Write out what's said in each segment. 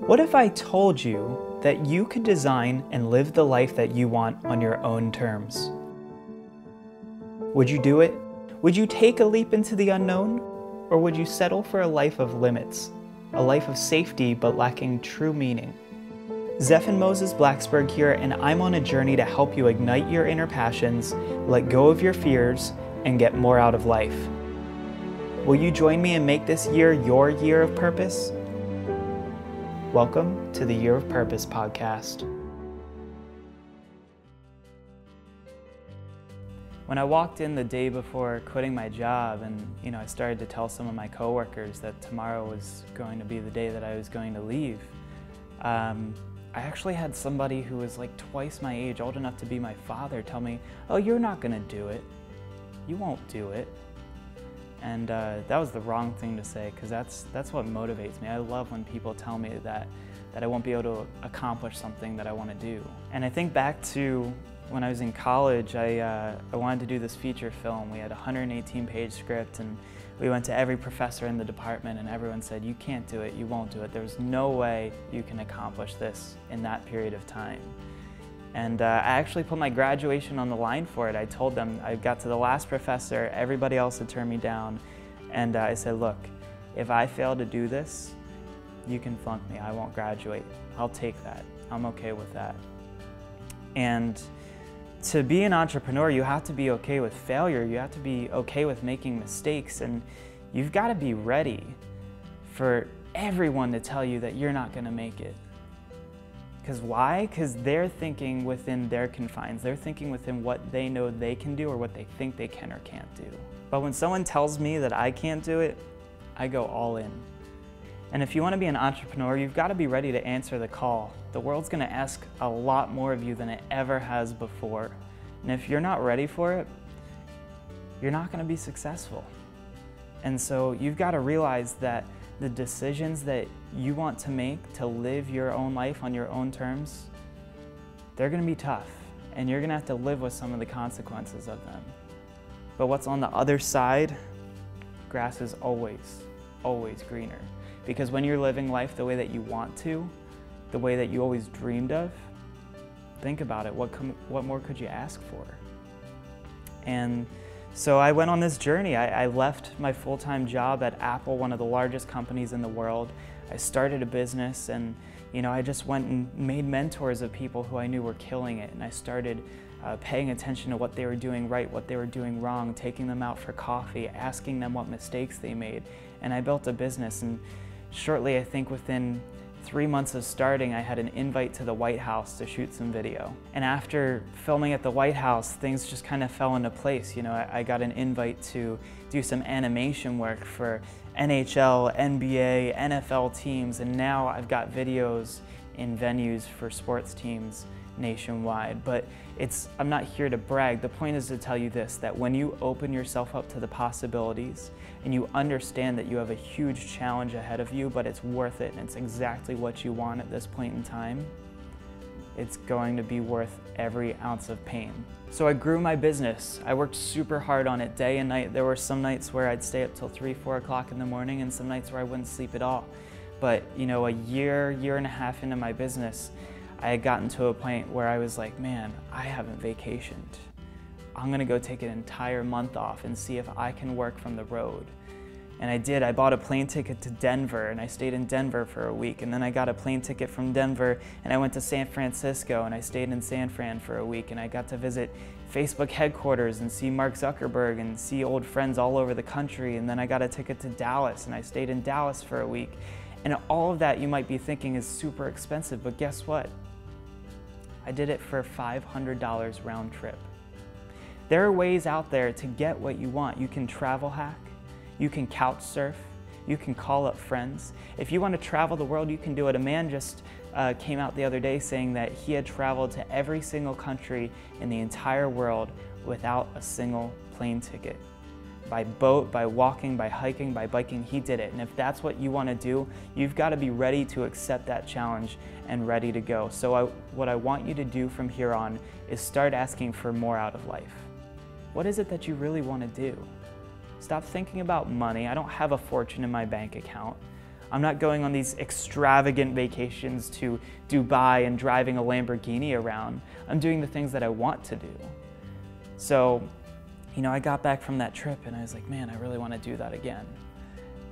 What if I told you that you could design and live the life that you want on your own terms? Would you do it? Would you take a leap into the unknown? Or would you settle for a life of limits, a life of safety but lacking true meaning? Zeph and Moses Blacksburg here, and I'm on a journey to help you ignite your inner passions, let go of your fears, and get more out of life. Will you join me and make this year your year of purpose? Welcome to the Year of Purpose podcast. When I walked in the day before quitting my job and I started to tell some of my coworkers that tomorrow was going to be the day that I was going to leave, I actually had somebody who was like twice my age, old enough to be my father, tell me, "Oh, you're not gonna do it. You won't do it." And that was the wrong thing to say, because that's what motivates me. I love when people tell me that I won't be able to accomplish something that I want to do. And I think back to when I was in college, I wanted to do this feature film. We had a 118-page script, and we went to every professor in the department, and everyone said, "You can't do it, you won't do it. There's no way you can accomplish this in that period of time." And I actually put my graduation on the line for it. I told them, I got to the last professor, everybody else had turned me down, and I said, "Look, if I fail to do this, you can flunk me, I won't graduate. I'll take that, I'm okay with that." And to be an entrepreneur, you have to be okay with failure, you have to be okay with making mistakes, and you've got to be ready for everyone to tell you that you're not going to make it. Because why? Because they're thinking within their confines. They're thinking within what they know they can do or what they think they can or can't do. But when someone tells me that I can't do it, I go all in. And if you want to be an entrepreneur, you've got to be ready to answer the call. The world's going to ask a lot more of you than it ever has before. And if you're not ready for it, you're not going to be successful. And so you've got to realize that the decisions that you want to make to live your own life on your own terms, they're going to be tough, and you're going to have to live with some of the consequences of them. But what's on the other side, grass is always, always greener. Because when you're living life the way that you want to, the way that you always dreamed of, think about it, what more could you ask for? And so I went on this journey. I left my full-time job at Apple, one of the largest companies in the world. I started a business, and I just went and made mentors of people who I knew were killing it. And I started paying attention to what they were doing right, what they were doing wrong, taking them out for coffee, asking them what mistakes they made. And I built a business, and shortly, I think within 3 months of starting, I had an invite to the White House to shoot some video. And after filming at the White House, things just kind of fell into place. I got an invite to do some animation work for NHL, NBA, NFL teams, and now I've got videos in venues for sports teams nationwide. But I'm not here to brag. The point is to tell you this, that when you open yourself up to the possibilities and you understand that you have a huge challenge ahead of you, but it's worth it and it's exactly what you want at this point in time, it's going to be worth every ounce of pain. So I grew my business. I worked super hard on it day and night. There were some nights where I'd stay up till 3, 4 o'clock in the morning, and some nights where I wouldn't sleep at all. But a year and a half into my business, I had gotten to a point where I was like, man, I haven't vacationed. I'm gonna go take an entire month off and see if I can work from the road. And I did. I bought a plane ticket to Denver, and I stayed in Denver for a week. And then I got a plane ticket from Denver, and I went to San Francisco, and I stayed in San Fran for a week. And I got to visit Facebook headquarters and see Mark Zuckerberg and see old friends all over the country. And then I got a ticket to Dallas, and I stayed in Dallas for a week. And all of that, you might be thinking, is super expensive, but guess what? I did it for $500 round trip. There are ways out there to get what you want. You can travel hack, you can couch surf, you can call up friends. If you want to travel the world, you can do it. A man just came out the other day saying that he had traveled to every single country in the entire world without a single plane ticket. By boat, by walking, by hiking, by biking, he did it. And if that's what you want to do, you've got to be ready to accept that challenge and ready to go. So what I want you to do from here on is start asking for more out of life. What is it that you really want to do? Stop thinking about money. I don't have a fortune in my bank account. I'm not going on these extravagant vacations to Dubai and driving a Lamborghini around. I'm doing the things that I want to do. So, I got back from that trip and I was like, man, I really want to do that again.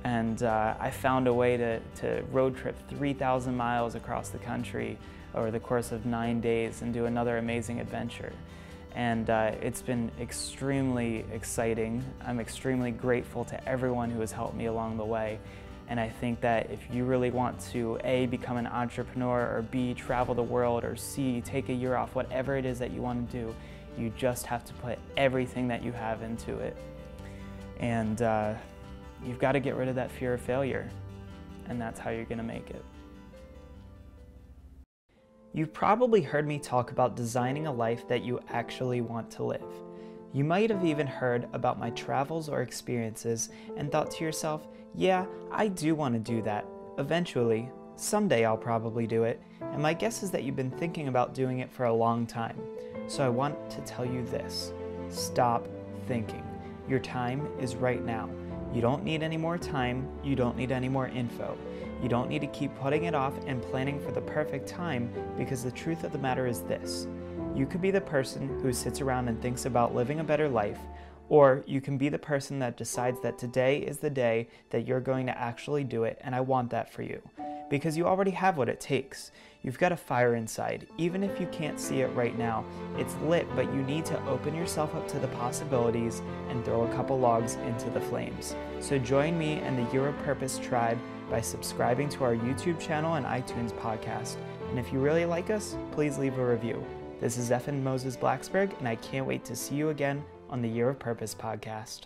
And I found a way to road trip 3,000 miles across the country over the course of 9 days and do another amazing adventure. And it's been extremely exciting. I'm extremely grateful to everyone who has helped me along the way. And I think that if you really want to A, become an entrepreneur, or B, travel the world, or C, take a year off, whatever it is that you want to do, you just have to put everything that you have into it. And you've got to get rid of that fear of failure, and that's how you're going to make it. You've probably heard me talk about designing a life that you actually want to live. You might have even heard about my travels or experiences and thought to yourself, yeah, I do want to do that. Eventually, someday I'll probably do it, and my guess is that you've been thinking about doing it for a long time. So I want to tell you this: stop thinking. Your time is right now. You don't need any more time, you don't need any more info. You don't need to keep putting it off and planning for the perfect time, because the truth of the matter is this: you could be the person who sits around and thinks about living a better life, or you can be the person that decides that today is the day that you're going to actually do it, and I want that for you. Because you already have what it takes. You've got a fire inside. Even if you can't see it right now, it's lit, but you need to open yourself up to the possibilities and throw a couple logs into the flames. So join me and the Year of Purpose tribe by subscribing to our YouTube channel and iTunes podcast. And if you really like us, please leave a review. This is Zephan Moses Blacksburg, and I can't wait to see you again on the Year of Purpose podcast.